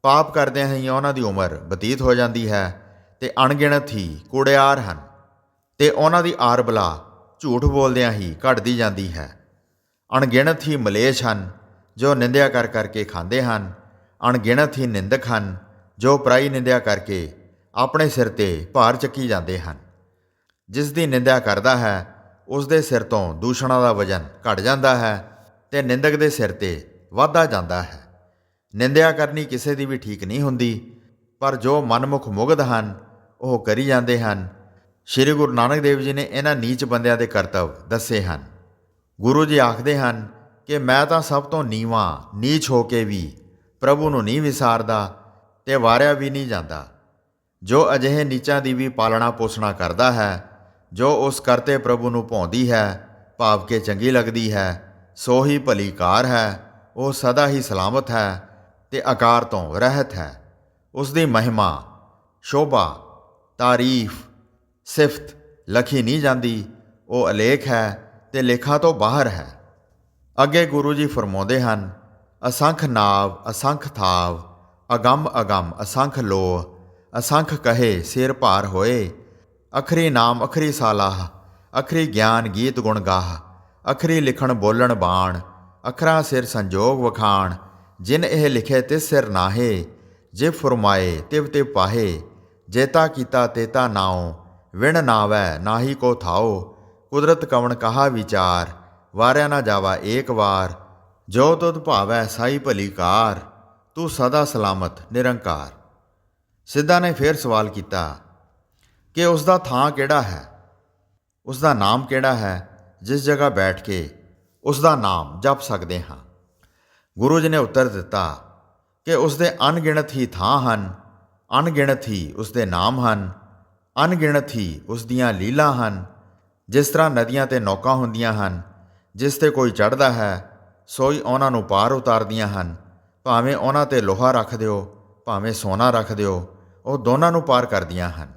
ਪਾਪ ਕਰਦਿਆਂ ਹੀ ਉਹਨਾਂ ਦੀ ਉਮਰ ਬਤੀਤ ਹੋ ਜਾਂਦੀ ਹੈ ਤੇ ਅਣਗਿਣਤ ਹੀ ਕੂੜਿਆਰ ਹਨ ਤੇ ਉਹਨਾਂ ਦੀ ਆਰ ਬਲਾ ਝੂਠ ਬੋਲਦਿਆਂ ਹੀ ਘਟਦੀ ਜਾਂਦੀ ਹੈ। ਅਣਗਿਣਤ ਹੀ ਮਲੇਛ ਹਨ ਜੋ ਨਿੰਦਿਆ ਕਰ ਕਰਕੇ ਖਾਂਦੇ ਹਨ। ਅਣਗਿਣਤ ਹੀ ਨਿੰਦਕ ਹਨ ਜੋ ਪਰਾਈ ਨਿੰਦਿਆ ਕਰਕੇ ਆਪਣੇ ਸਿਰ ਤੇ ਭਾਰ ਚੱਕੀ ਜਾਂਦੇ ਹਨ। ਜਿਸ ਦੀ ਨਿੰਦਿਆ ਕਰਦਾ ਹੈ ਉਸ ਦੇ ਸਿਰ ਤੋਂ ਦੂਸ਼ਣਾਂ ਦਾ ਵਜਨ ਘਟ ਜਾਂਦਾ ਹੈ ਤੇ ਨਿੰਦਕ ਦੇ ਸਿਰ ਤੇ ਵੱਧਦਾ ਜਾਂਦਾ ਹੈ। ਨਿੰਦਿਆ ਕਰਨੀ ਕਿਸੇ ਦੀ ਵੀ ਠੀਕ ਨਹੀਂ ਹੁੰਦੀ, ਪਰ ਜੋ ਮਨਮੁਖ ਮੁਗਧ ਹਨ ਉਹ ਕਰੀ ਜਾਂਦੇ ਹਨ। ਸ਼੍ਰੀ ਗੁਰੂ ਨਾਨਕ ਦੇਵ ਜੀ ਨੇ ਇਹਨਾਂ ਨੀਚ ਬੰਦਿਆਂ ਦੇ ਕਰਤੱਵ ਦੱਸੇ ਹਨ। ਗੁਰੂ ਜੀ ਆਖਦੇ ਹਨ ਕਿ ਮੈਂ ਤਾਂ ਸਭ ਤੋਂ ਨੀਵਾਂ ਨੀਚ ਹੋ ਕੇ ਵੀ ਪ੍ਰਭੂ ਨੂੰ ਨਹੀਂ ਵਿਸਾਰਦਾ ਤੇ ਵਾਰਿਆ ਵੀ ਨਹੀਂ ਜਾਂਦਾ। ਜੋ ਅਜਿਹੇ ਨੀਚਾਂ ਦੀ ਵੀ ਪਾਲਣਾ ਪੋਸ਼ਣਾ ਕਰਦਾ ਹੈ, ਜੋ ਉਸ ਕਰਤੇ ਪ੍ਰਭੂ ਨੂੰ ਭਾਉਂਦੀ ਹੈ, ਭਾਵ ਕੇ ਚੰਗੀ ਲੱਗਦੀ ਹੈ, ਸੋ ਹੀ ਭਲੀ ਕਾਰ ਹੈ। ਉਹ ਸਦਾ ਹੀ ਸਲਾਮਤ ਹੈ ਤੇ ਆਕਾਰ ਤੋਂ ਰਹਿਤ ਹੈ। ਉਸ ਦੀ ਮਹਿਮਾ, ਸ਼ੋਭਾ, ਤਾਰੀਫ, ਸਿਫਤ ਲਖੀ ਨਹੀਂ ਜਾਂਦੀ। ਉਹ ਅਲੇਖ ਹੈ ਤੇ ਲੇਖਾਂ ਤੋਂ ਬਾਹਰ ਹੈ। ਅੱਗੇ ਗੁਰੂ ਜੀ ਫਰਮਾਉਂਦੇ ਹਨ, ਅਸੰਖ ਨਾਵ ਅਸੰਖ ਥਾਵ, ਅਗੰਮ ਅਗੰਮ ਅਸੰਖ ਲੋਹ, ਅਸੰਖ ਕਹੇ ਸਿਰ ਭਾਰ ਹੋਏ। ਅਖਰੀ ਨਾਮ ਅਖਰੀ ਸਾਲਾਹ, ਅਖਰੀ ਗਿਆਨ ਗੀਤ ਗੁਣ ਗਾਹ, ਅਖਰੀ ਲਿਖਣ ਬੋਲਣ ਬਾਣ, ਅਖਰਾਂ ਸਿਰ ਸੰਜੋਗ ਵਖਾਣ। ਜਿਨ ਇਹ ਲਿਖੇ ਤਿਸ ਸਿਰ ਨਾਹੇ, ਜੇ ਫਰਮਾਏ ਤਿਵ ਤਿਵ ਪਾਹੇ। ਜੇਤਾ ਕੀਤਾ ਤੇਤਾ ਨਾਉ, ਵਿਣ ਨਾਵੈ ਨਾਹੀ ਕੋ ਥਾਓ। ਕੁਦਰਤ ਕਵਣ ਕਹਾ ਵਿਚਾਰ, ਵਾਰਿਆ ਨਾ ਜਾਵਾ ਏਕ ਵਾਰ। ਜੋ ਤੁਧ ਭਾਵੈ ਸਾਈ ਭਲੀ ਕਾਰ, ਤੂੰ ਸਦਾ ਸਲਾਮਤ ਨਿਰੰਕਾਰ। ਸਿੱਧਾ ਨੇ ਫੇਰ ਸਵਾਲ ਕੀਤਾ ਕਿ ਉਸ ਦਾ ਥਾਂ ਕਿਹੜਾ ਹੈ, ਉਸ ਦਾ ਨਾਮ ਕਿਹੜਾ ਹੈ ਜਿਸ ਜਗ੍ਹਾ ਬੈਠ ਕੇ ਉਸ ਦਾ ਨਾਮ ਜਪ ਸਕਦੇ ਹਾਂ। ਗੁਰੂ ਜੀ ਨੇ ਉੱਤਰ ਦਿੱਤਾ ਕਿ ਉਸ ਦੇ ਅਣਗਿਣਤ ਹੀ ਥਾਂ ਹਨ, ਅਣਗਿਣਤ ਹੀ ਉਸ ਦੇ ਨਾਮ ਹਨ, ਅਣਗਿਣਤ ਹੀ ਉਸ ਦੀਆਂ ਲੀਲਾ ਹਨ। ਜਿਸ ਤਰ੍ਹਾਂ ਨਦੀਆਂ 'ਤੇ ਨੌਕਾਂ ਹੁੰਦੀਆਂ ਹਨ, ਜਿਸ 'ਤੇ ਕੋਈ ਚੜ੍ਹਦਾ ਹੈ ਸੋਈ ਉਹਨਾਂ ਨੂੰ ਪਾਰ ਉਤਾਰਦੀਆਂ ਹਨ। ਭਾਵੇਂ ਉਹਨਾਂ 'ਤੇ ਲੋਹਾ ਰੱਖ ਦਿਓ, ਭਾਵੇਂ ਸੋਨਾ ਰੱਖ ਦਿਓ, ਉਹ ਦੋਨਾਂ ਨੂੰ ਪਾਰ ਕਰਦੀਆਂ ਹਨ।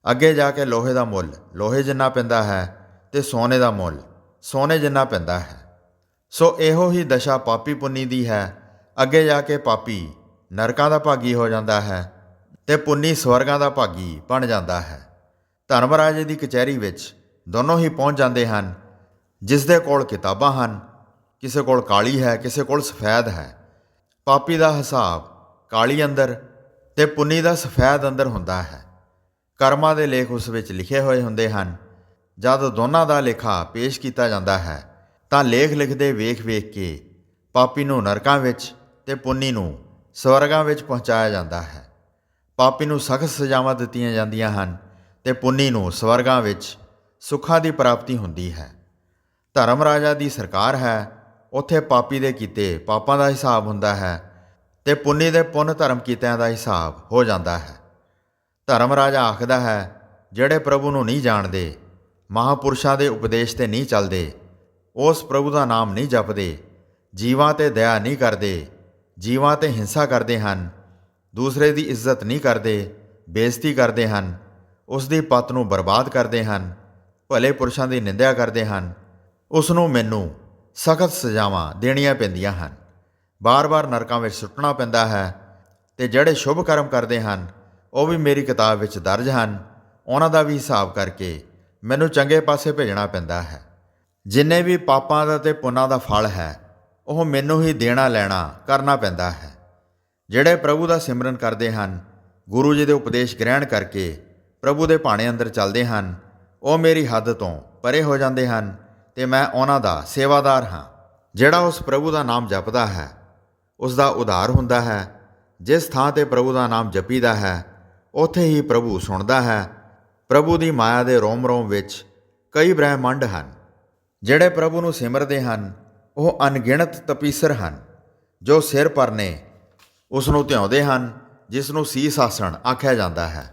ਅੱਗੇ ਜਾ ਕੇ ਲੋਹੇ ਦਾ ਮੁੱਲ ਲੋਹੇ ਜਿੰਨਾ ਪੈਂਦਾ ਹੈ ਤੇ ਸੋਨੇ ਦਾ ਮੁੱਲ ਸੋਨੇ ਜਿੰਨਾ ਪੈਂਦਾ ਹੈ। ਸੋ ਇਹੋ ਹੀ ਦਸ਼ਾ ਪਾਪੀ ਪੁੰਨੀ ਦੀ ਹੈ। ਅੱਗੇ ਜਾ ਕੇ ਪਾਪੀ ਨਰਕਾਂ ਦਾ ਭਾਗੀ ਹੋ ਜਾਂਦਾ ਹੈ ਤੇ ਪੁੰਨੀ ਸਵਰਗਾਂ ਦਾ ਭਾਗੀ ਬਣ ਜਾਂਦਾ ਹੈ। ਧਰਮਰਾਜੇ ਦੀ ਕਚਹਿਰੀ ਵਿੱਚ ਦੋਨੋਂ ਹੀ ਪਹੁੰਚ ਜਾਂਦੇ ਹਨ। ਜਿਸ ਦੇ ਕੋਲ ਕਿਤਾਬਾਂ ਹਨ, ਕਿਸੇ ਕੋਲ ਕਾਲੀ ਹੈ, ਕਿਸੇ ਕੋਲ ਸਫੈਦ ਹੈ। ਪਾਪੀ ਦਾ ਹਿਸਾਬ ਕਾਲੀ ਅੰਦਰ ਤੇ ਪੁੰਨੀ ਦਾ ਸਫੈਦ ਅੰਦਰ ਹੁੰਦਾ ਹੈ। ਕਰਮਾਂ ਦੇ ਲੇਖ ਉਸ ਵਿੱਚ ਲਿਖੇ ਹੋਏ ਹੁੰਦੇ ਹਨ। ਜਦ ਦੋਨਾਂ ਦਾ ਲੇਖਾ ਪੇਸ਼ ਕੀਤਾ ਜਾਂਦਾ ਹੈ ਤਾਂ ਲੇਖ ਲਿਖਦੇ ਵੇਖ ਵੇਖ ਕੇ ਪਾਪੀ ਨੂੰ ਨਰਕਾਂ ਵਿੱਚ ਤੇ ਪੁੰਨੀ ਨੂੰ ਸਵਰਗਾਂ ਵਿੱਚ ਪਹੁੰਚਾਇਆ ਜਾਂਦਾ ਹੈ। ਪਾਪੀ ਨੂੰ ਸਖਤ ਸਜ਼ਾਵਾਂ ਦਿੱਤੀਆਂ ਜਾਂਦੀਆਂ ਹਨ ਤੇ ਪੁੰਨੀ ਨੂੰ ਸਵਰਗਾਂ ਵਿੱਚ ਸੁੱਖਾਂ ਦੀ ਪ੍ਰਾਪਤੀ ਹੁੰਦੀ ਹੈ। ਧਰਮ ਰਾਜਾ ਦੀ ਸਰਕਾਰ ਹੈ, ਉੱਥੇ ਪਾਪੀ ਦੇ ਕੀਤੇ ਪਾਪਾਂ ਦਾ ਹਿਸਾਬ ਹੁੰਦਾ ਹੈ ਤੇ ਪੁੰਨੀ ਦੇ ਪੁੰਨ ਧਰਮ ਕੀਤਿਆਂ ਦਾ ਹਿਸਾਬ ਹੋ ਜਾਂਦਾ ਹੈ। ਧਰਮ ਰਾਜਾ ਆਖਦਾ ਹੈ ਜਿਹੜੇ ਪ੍ਰਭੂ ਨੂੰ ਨਹੀਂ ਜਾਣਦੇ, ਮਹਾਂਪੁਰਸ਼ਾਂ ਦੇ ਉਪਦੇਸ਼ 'ਤੇ ਨਹੀਂ ਚੱਲਦੇ, ਉਸ ਪ੍ਰਭੂ ਦਾ ਨਾਮ ਨਹੀਂ ਜਪਦੇ, ਜੀਵਾਂ 'ਤੇ ਦਇਆ ਨਹੀਂ ਕਰਦੇ, ਜੀਵਾਂ 'ਤੇ ਹਿੰਸਾ ਕਰਦੇ ਹਨ, ਦੂਸਰੇ ਦੀ ਇੱਜ਼ਤ ਨਹੀਂ ਕਰਦੇ, ਬੇਇੱਜ਼ਤੀ ਕਰਦੇ ਹਨ, ਉਸ ਦੀ ਪੱਤ ਨੂੰ ਬਰਬਾਦ ਕਰਦੇ ਹਨ, ਭਲੇ ਪੁਰਸ਼ਾਂ ਦੀ ਨਿੰਦਿਆ ਕਰਦੇ ਹਨ, ਉਸ ਨੂੰ ਮੈਨੂੰ ਸਖਤ ਸਜ਼ਾਵਾਂ ਦੇਣੀਆਂ ਪੈਂਦੀਆਂ ਹਨ, ਬਾਰ-ਬਾਰ ਨਰਕਾਂ ਵਿੱਚ ਸੁੱਟਣਾ ਪੈਂਦਾ ਹੈ। ਅਤੇ ਜਿਹੜੇ ਸ਼ੁਭ ਕਰਮ ਕਰਦੇ ਹਨ ਉਹ ਵੀ ਮੇਰੀ ਕਿਤਾਬ ਵਿੱਚ ਦਰਜ ਹਨ, ਉਹਨਾਂ ਦਾ ਵੀ ਹਿਸਾਬ ਕਰਕੇ ਮੈਨੂੰ ਚੰਗੇ ਪਾਸੇ ਭੇਜਣਾ ਪੈਂਦਾ ਹੈ। ਜਿੰਨੇ ਵੀ ਪਾਪਾਂ ਦਾ ਅਤੇ ਪੁੰਨਾਂ ਦਾ ਫਲ ਹੈ ਉਹ ਮੈਨੂੰ ਹੀ ਦੇਣਾ ਲੈਣਾ ਕਰਨਾ ਪੈਂਦਾ ਹੈ। ਜਿਹੜੇ ਪ੍ਰਭੂ ਦਾ ਸਿਮਰਨ ਕਰਦੇ ਹਨ, ਗੁਰੂ ਜੀ ਦੇ ਉਪਦੇਸ਼ ਗ੍ਰਹਿਣ ਕਰਕੇ ਪ੍ਰਭੂ ਦੇ ਭਾਣੇ ਅੰਦਰ ਚੱਲਦੇ ਹਨ, ਉਹ ਮੇਰੀ ਹੱਦ ਤੋਂ ਪਰੇ ਹੋ ਜਾਂਦੇ ਹਨ ਅਤੇ ਮੈਂ ਉਹਨਾਂ ਦਾ ਸੇਵਾਦਾਰ ਹਾਂ। ਜਿਹੜਾ ਉਸ ਪ੍ਰਭੂ ਦਾ ਨਾਮ ਜਪਦਾ ਹੈ ਉਸ ਦਾ ਉਧਾਰ ਹੁੰਦਾ ਹੈ। ਜਿਸ ਥਾਂ 'ਤੇ ਪ੍ਰਭੂ ਦਾ ਨਾਮ ਜਪੀਦਾ ਹੈ ਉੱਥੇ ਹੀ ਪ੍ਰਭੂ ਸੁਣਦਾ ਹੈ। ਪ੍ਰਭੂ ਦੀ ਮਾਇਆ ਦੇ ਰੋਮ-ਰੋਮ ਵਿੱਚ ਕਈ ਬ੍ਰਹਿਮੰਡ ਹਨ। ਜਿਹੜੇ ਪ੍ਰਭੂ ਨੂੰ ਸਿਮਰਦੇ ਹਨ ਉਹ ਅਣਗਿਣਤ ਤਪੀਸਰ ਹਨ, ਜੋ ਸਿਰ ਪਰ ਨੇ ਉਸ ਨੂੰ ਧਿਆਉਂਦੇ ਹਨ, ਜਿਸ ਨੂੰ ਸੀਸ ਆਸਣ ਆਖਿਆ ਜਾਂਦਾ ਹੈ।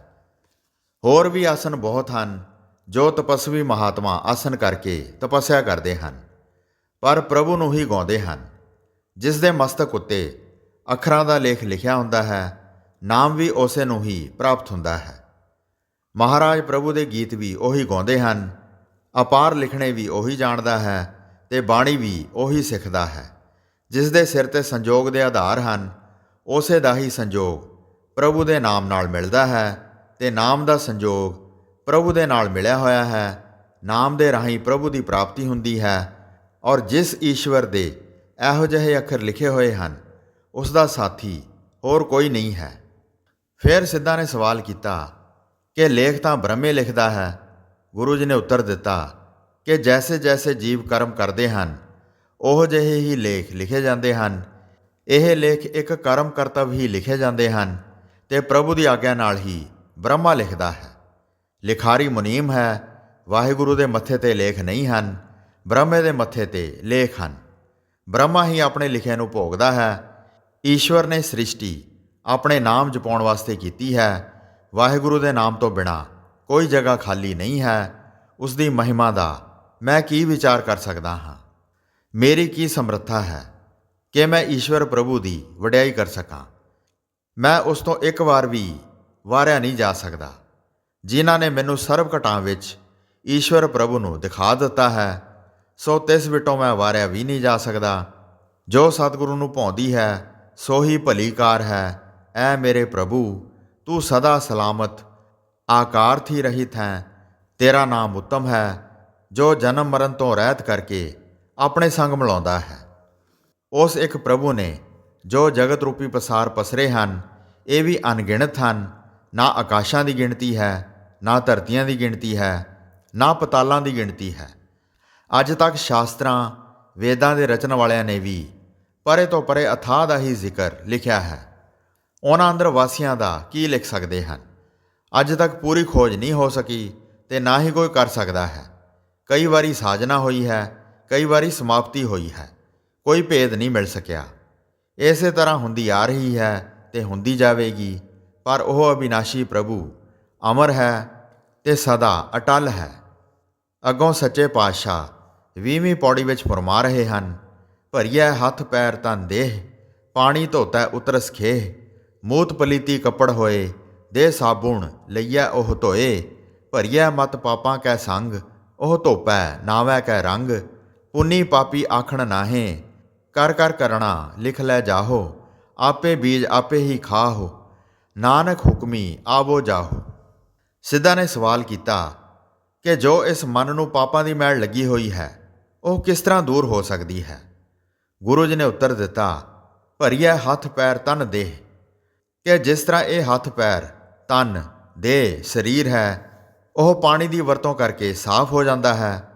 ਹੋਰ ਵੀ ਆਸਣ ਬਹੁਤ ਹਨ ਜੋ ਤਪਸਵੀ ਮਹਾਤਮਾ ਆਸਣ ਕਰਕੇ ਤਪੱਸਿਆ ਕਰਦੇ ਹਨ, ਪਰ ਪ੍ਰਭੂ ਨੂੰ ਹੀ ਗਾਉਂਦੇ ਹਨ। ਜਿਸ ਦੇ ਮਸਤਕ ਉੱਤੇ ਅੱਖਰਾਂ ਦਾ ਲੇਖ ਲਿਖਿਆ ਹੁੰਦਾ ਹੈ, ਨਾਮ ਵੀ ਉਸੇ ਨੂੰ ਹੀ ਪ੍ਰਾਪਤ ਹੁੰਦਾ ਹੈ। ਮਹਾਰਾਜ ਪ੍ਰਭੂ ਦੇ ਗੀਤ ਵੀ ਉਹੀ ਗਾਉਂਦੇ ਹਨ, ਅਪਾਰ ਲਿਖਣੇ ਵੀ ਉਹੀ ਜਾਣਦਾ ਹੈ ਅਤੇ ਬਾਣੀ ਵੀ ਉਹੀ ਸਿੱਖਦਾ ਹੈ। ਜਿਸ ਦੇ ਸਿਰ 'ਤੇ ਸੰਜੋਗ ਦੇ ਆਧਾਰ ਹਨ, ਉਸੇ ਦਾ ਹੀ ਸੰਜੋਗ ਪ੍ਰਭੂ ਦੇ ਨਾਮ ਨਾਲ ਮਿਲਦਾ ਹੈ ਅਤੇ ਨਾਮ ਦਾ ਸੰਜੋਗ ਪ੍ਰਭੂ ਦੇ ਨਾਲ ਮਿਲਿਆ ਹੋਇਆ ਹੈ। ਨਾਮ ਦੇ ਰਾਹੀਂ ਪ੍ਰਭੂ ਦੀ ਪ੍ਰਾਪਤੀ ਹੁੰਦੀ ਹੈ, ਔਰ ਜਿਸ ਈਸ਼ਵਰ ਦੇ ਇਹੋ ਜਿਹੇ ਅੱਖਰ ਲਿਖੇ ਹੋਏ ਹਨ ਉਸ ਦਾ ਸਾਥੀ ਹੋਰ ਕੋਈ ਨਹੀਂ ਹੈ। ਫਿਰ ਸਿੱਧਾ ਨੇ ਸਵਾਲ ਕੀਤਾ ਕਿ ਲੇਖ ਤਾਂ ਬ੍ਰਹਮੇ ਲਿਖਦਾ ਹੈ। ਗੁਰੂ ਜੀ ਨੇ ਉੱਤਰ ਦਿੱਤਾ ਕਿ ਜੈਸੇ ਜੈਸੇ ਜੀਵ ਕਰਮ ਕਰਦੇ ਹਨ ਉਹ ਜਿਹੇ ਹੀ ਲੇਖ ਲਿਖੇ ਜਾਂਦੇ ਹਨ। ਇਹ ਲੇਖ ਇੱਕ ਕਰਮ ਕਰਤਵ ਹੀ ਲਿਖੇ ਜਾਂਦੇ ਹਨ ਅਤੇ ਪ੍ਰਭੂ ਦੀ ਆਗਿਆ ਨਾਲ ਹੀ ਬ੍ਰਹਮਾ ਲਿਖਦਾ ਹੈ। ਲਿਖਾਰੀ ਮੁਨੀਮ ਹੈ। ਵਾਹਿਗੁਰੂ ਦੇ ਮੱਥੇ 'ਤੇ ਲੇਖ ਨਹੀਂ ਹਨ, ਬ੍ਰਹਮੇ ਦੇ ਮੱਥੇ 'ਤੇ ਲੇਖ ਹਨ। ਬ੍ਰਹਮਾ ਹੀ ਆਪਣੇ ਲਿਖੇ ਨੂੰ ਭੋਗਦਾ ਹੈ। ਈਸ਼ਵਰ ਨੇ ਸ੍ਰਿਸ਼ਟੀ ਆਪਣੇ ਨਾਮ ਜਪਾਉਣ ਵਾਸਤੇ ਕੀਤੀ ਹੈ। ਵਾਹਿਗੁਰੂ ਦੇ ਨਾਮ ਤੋਂ ਬਿਨਾਂ ਕੋਈ ਜਗ੍ਹਾ ਖਾਲੀ ਨਹੀਂ ਹੈ। ਉਸ ਦੀ ਮਹਿਮਾ ਦਾ ਮੈਂ ਕੀ ਵਿਚਾਰ ਕਰ ਸਕਦਾ ਹਾਂ? ਮੇਰੀ ਕੀ ਸਮਰੱਥਾ ਹੈ ਕਿ ਮੈਂ ਈਸ਼ਵਰ ਪ੍ਰਭੂ ਦੀ ਵਡਿਆਈ ਕਰ ਸਕਾਂ? ਮੈਂ ਉਸ ਤੋਂ ਇੱਕ ਵਾਰ ਵੀ ਵਾਰਿਆ ਨਹੀਂ ਜਾ ਸਕਦਾ। ਜਿਨ੍ਹਾਂ ਨੇ ਮੈਨੂੰ ਸਰਬ ਘਟਾਂ ਵਿੱਚ ਈਸ਼ਵਰ ਪ੍ਰਭੂ ਨੂੰ ਦਿਖਾ ਦਿੱਤਾ ਹੈ, ਸੋ ਤਿਸ ਵਿਟੋਂ ਮੈਂ ਵਾਰਿਆ ਵੀ ਨਹੀਂ ਜਾ ਸਕਦਾ। ਜੋ ਸਤਿਗੁਰੂ ਨੂੰ ਭਾਉਂਦੀ ਹੈ ਸੋ ਹੀ ਭਲੀ ਕਾਰ ਹੈ। ਐ ਮੇਰੇ ਪ੍ਰਭੂ, ਤੂੰ ਸਦਾ ਸਲਾਮਤ ਆਕਾਰ ਥੀ ਰਹਿਤ ਹੈ। ਤੇਰਾ ਨਾਮ ਉੱਤਮ ਹੈ, ਜੋ ਜਨਮ ਮਰਨ ਤੋਂ ਰਹਿਤ ਕਰਕੇ ਆਪਣੇ ਸੰਗ ਮਿਲਾਉਂਦਾ ਹੈ। ਉਸ ਇੱਕ ਪ੍ਰਭੂ ਨੇ ਜੋ ਜਗਤ ਰੂਪੀ ਪਸਾਰ ਪਸਰੇ ਹਨ, ਇਹ ਵੀ ਅਣਗਿਣਤ ਹਨ। ਨਾ ਆਕਾਸ਼ਾਂ ਦੀ ਗਿਣਤੀ ਹੈ, ਨਾ ਧਰਤੀਆਂ ਦੀ ਗਿਣਤੀ ਹੈ, ਨਾ ਪਤਾਲਾਂ ਦੀ ਗਿਣਤੀ ਹੈ। ਅੱਜ ਤੱਕ ਸ਼ਾਸਤਰਾਂ ਵੇਦਾਂ ਦੇ ਰਚਨ ਵਾਲਿਆਂ ਨੇ ਵੀ ਪਰੇ ਤੋਂ ਪਰੇ ਅਥਾਹ ਦਾ ਹੀ ਜ਼ਿਕਰ ਲਿਖਿਆ ਹੈ। ਉਹਨਾਂ ਅੰਦਰ ਵਾਸੀਆਂ ਦਾ ਕੀ ਲਿਖ ਸਕਦੇ ਹਨ? ਅੱਜ ਤੱਕ ਪੂਰੀ ਖੋਜ ਨਹੀਂ ਹੋ ਸਕੀ ਅਤੇ ਨਾ ਹੀ ਕੋਈ ਕਰ ਸਕਦਾ ਹੈ। ਕਈ ਵਾਰੀ ਸਾਜਨਾ ਹੋਈ ਹੈ, ਕਈ ਵਾਰੀ ਸਮਾਪਤੀ ਹੋਈ ਹੈ, ਕੋਈ ਭੇਦ ਨਹੀਂ ਮਿਲ ਸਕਿਆ। ਇਸੇ ਤਰ੍ਹਾਂ ਹੁੰਦੀ ਆ ਰਹੀ ਹੈ ਅਤੇ ਹੁੰਦੀ ਜਾਵੇਗੀ, ਪਰ ਉਹ ਅਬਿਨਾਸ਼ੀ ਪ੍ਰਭੂ ਅਮਰ ਹੈ ਅਤੇ ਸਦਾ ਅਟਲ ਹੈ। ਅੱਗੋਂ ਸੱਚੇ ਪਾਤਸ਼ਾਹ 20ਵੀਂ ਪੌੜੀ ਵਿੱਚ ਫਰਮਾ ਰਹੇ ਹਨ, ਭਰੀਐ ਹੱਥ ਪੈਰ ਤਨ ਦੇਹ, ਪਾਣੀ ਧੋਤੈ ਉਤਰਸ ਖੇਹ। ਮੂਤ ਪਲੀਤੀ ਕੱਪੜ ਹੋਏ, ਦੇ ਸਾਬੁਣ ਲਈਐ ਉਹ ਧੋਏ। ਭਰੀਐ ਮਤ ਪਾਪਾਂ ਕੈ ਸੰਗ, ਉਹ ਧੋਪੈ ਨਾਵੈ ਕੈ ਰੰਗ। ਪੁੰਨੀ ਪਾਪੀ ਆਖਣ ਨਾਹੇ, ਕਰ ਕਰ ਕਰਣਾ ਲਿਖ ਲੈ ਜਾਹੋ। ਆਪੇ ਬੀਜ ਆਪੇ ਹੀ ਖਾਹੋ, ਨਾਨਕ ਹੁਕਮੀ ਆਵੋ ਜਾਹੋ। ਸਿੱਧਾ ਨੇ ਸਵਾਲ ਕੀਤਾ ਕਿ ਜੋ ਇਸ ਮਨ ਨੂੰ ਪਾਪਾਂ ਦੀ ਮੈਲ ਲੱਗੀ ਹੋਈ ਹੈ ਉਹ ਕਿਸ ਤਰ੍ਹਾਂ ਦੂਰ ਹੋ ਸਕਦੀ ਹੈ? ਗੁਰੂ ਜੀ ਨੇ ਉੱਤਰ ਦਿੱਤਾ, ਭਰੀਐ ਹੱਥ ਪੈਰ ਤਨ ਦੇਹ, ਕਿ ਜਿਸ ਤਰ੍ਹਾਂ ਇਹ ਹੱਥ ਪੈਰ ਤਨ ਦੇਹ ਸਰੀਰ ਹੈ ਉਹ ਪਾਣੀ ਦੀ ਵਰਤੋਂ ਕਰਕੇ ਸਾਫ਼ ਹੋ ਜਾਂਦਾ ਹੈ।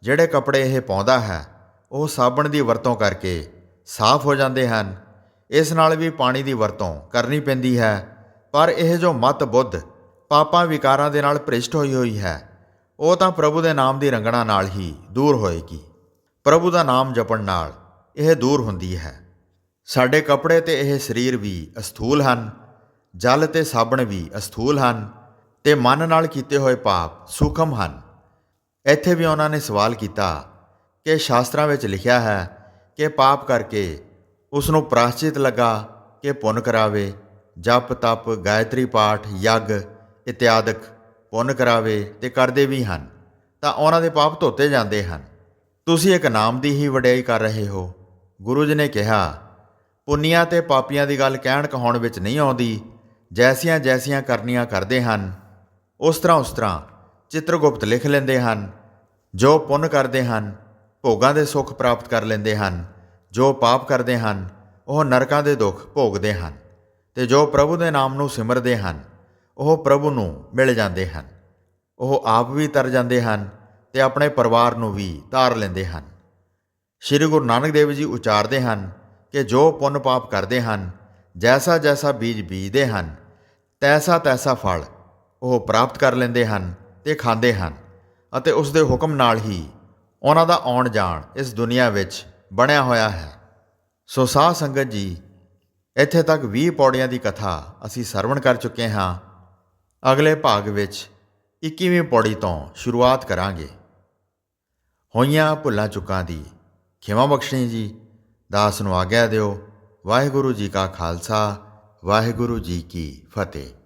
ਜਿਹੜੇ ਕੱਪੜੇ ਇਹ ਪਾਉਂਦਾ ਹੈ ਉਹ ਸਾਬਣ ਦੀ ਵਰਤੋਂ ਕਰਕੇ ਸਾਫ਼ ਹੋ ਜਾਂਦੇ ਹਨ। ਇਸ ਨਾਲ ਵੀ ਪਾਣੀ ਦੀ ਵਰਤੋਂ ਕਰਨੀ ਪੈਂਦੀ ਹੈ। ਪਰ ਇਹ ਜੋ ਮਤ ਬੁੱਧ ਪਾਪਾਂ ਵਿਕਾਰਾਂ ਦੇ ਨਾਲ ਭ੍ਰਿਸ਼ਟ ਹੋਈ ਹੈ ਉਹ ਤਾਂ ਪ੍ਰਭੂ ਦੇ ਨਾਮ ਦੀ ਰੰਗਣਾ ਨਾਲ ਹੀ ਦੂਰ ਹੋਏਗੀ। ਪ੍ਰਭੂ ਦਾ ਨਾਮ ਜਪਣ ਨਾਲ ਇਹ ਦੂਰ ਹੁੰਦੀ ਹੈ। ਸਾਡੇ ਕੱਪੜੇ ਤੇ ਇਹ ਸਰੀਰ ਵੀ ਅਸਥੂਲ ਹਨ, ਜਲ ਤੇ ਸਾਬਣ ਵੀ ਅਸਥੂਲ ਹਨ, ਤੇ ਮਨ ਨਾਲ ਕੀਤੇ ਹੋਏ ਪਾਪ ਸੂਖਮ ਹਨ। ਇੱਥੇ ਵੀ ਉਹਨਾਂ ਨੇ ਸਵਾਲ ਕੀਤਾ ਕਿ ਸ਼ਾਸਤਰਾਂ ਵਿੱਚ ਲਿਖਿਆ ਹੈ ਕਿ ਪਾਪ ਕਰਕੇ ਉਸ ਨੂੰ ਪ੍ਰਾਸ਼ਚਿਤ ਲੱਗਾ ਕਿ ਪੁੰਨ ਕਰਾਵੇ, ਜਪ ਤਪ ਗਾਇਤਰੀ ਪਾਠ ਯੱਗ ਇਤਿਆਦਿਕ ਪੁੰਨ ਕਰਾਵੇ ਤੇ ਕਰਦੇ ਵੀ ਹਨ ਤਾਂ ਉਹਨਾਂ ਦੇ ਪਾਪ ਧੋਤੇ ਜਾਂਦੇ ਹਨ। ਤੁਸੀਂ ਇੱਕ ਨਾਮ ਦੀ ਹੀ ਵਡਿਆਈ ਕਰ ਰਹੇ ਹੋ। ਗੁਰੂ ਜੀ ਨੇ ਕਿਹਾ, ਪੁੰਨੀਆਂ ਤੇ ਪਾਪੀਆਂ ਦੀ ਗੱਲ ਕਹਿਣ ਕਹਾਉਣ ਵਿੱਚ ਨਹੀਂ ਆਉਂਦੀ। ਜੈਸੀਆਂ ਜੈਸੀਆਂ ਕਰਨੀਆਂ ਕਰਦੇ ਹਨ ਉਸ ਤਰ੍ਹਾਂ ਚਿੱਤਰਗੁਪਤ ਲਿਖ ਲੈਂਦੇ ਹਨ। ਜੋ ਪੁੰਨ ਕਰਦੇ ਹਨ ਭੋਗਾਂ ਦੇ ਸੁੱਖ ਪ੍ਰਾਪਤ ਕਰ ਲੈਂਦੇ ਹਨ, ਜੋ ਪਾਪ ਕਰਦੇ ਹਨ ਉਹ ਨਰਕਾਂ ਦੇ ਦੁੱਖ ਭੋਗਦੇ ਹਨ, ਤੇ ਜੋ ਪ੍ਰਭੂ ਦੇ ਨਾਮ ਨੂੰ ਸਿਮਰਦੇ ਹਨ ਉਹ ਪ੍ਰਭੂ ਨੂੰ ਮਿਲ ਜਾਂਦੇ ਹਨ। ਉਹ ਆਪ ਵੀ ਤਰ ਜਾਂਦੇ ਹਨ ਤੇ ਆਪਣੇ ਪਰਿਵਾਰ ਨੂੰ ਵੀ ਤਾਰ ਲੈਂਦੇ ਹਨ। ਸ਼੍ਰੀ ਗੁਰੂ ਨਾਨਕ ਦੇਵ ਜੀ ਉਚਾਰਦੇ ਹਨ ਕਿ ਜੋ ਪੁੰਨ ਪਾਪ ਕਰਦੇ ਹਨ, ਜੈਸਾ ਜੈਸਾ ਬੀਜ ਬੀਜਦੇ ਹਨ ਤੈਸਾ ਤੈਸਾ ਫਲ ਉਹ ਪ੍ਰਾਪਤ ਕਰ ਲੈਂਦੇ ਹਨ ਤੇ ਖਾਂਦੇ ਹਨ, ਅਤੇ ਉਸ ਦੇ ਹੁਕਮ ਨਾਲ ਹੀ ਉਹਨਾਂ ਦਾ ਆਉਣ ਜਾਣ ਇਸ ਦੁਨੀਆ ਵਿੱਚ ਬਣਿਆ ਹੋਇਆ ਹੈ। ਸੋ ਸਾਧ ਸੰਗਤ ਜੀ, ਇੱਥੇ ਤੱਕ 20 ਪੌੜੀਆਂ ਦੀ ਕਥਾ ਅਸੀਂ ਸਰਵਣ ਕਰ ਚੁੱਕੇ ਹਾਂ। ਅਗਲੇ ਭਾਗ ਵਿੱਚ 21ਵੀਂ ਪੌੜੀ ਤੋਂ ਸ਼ੁਰੂਆਤ ਕਰਾਂਗੇ। ਹੋਈਆਂ ਭੁੱਲਾਂ ਚੁੱਕਾਂ ਦੀ ਖਿਮਾ ਬਖਸ਼ਣੀ ਜੀ। ਦਾਸ ਨੂੰ ਆਗਿਆ ਦਿਓ। ਵਾਹਿਗੁਰੂ ਜੀ ਕਾ ਖਾਲਸਾ, ਵਾਹਿਗੁਰੂ ਜੀ ਕੀ ਫਤਿਹ।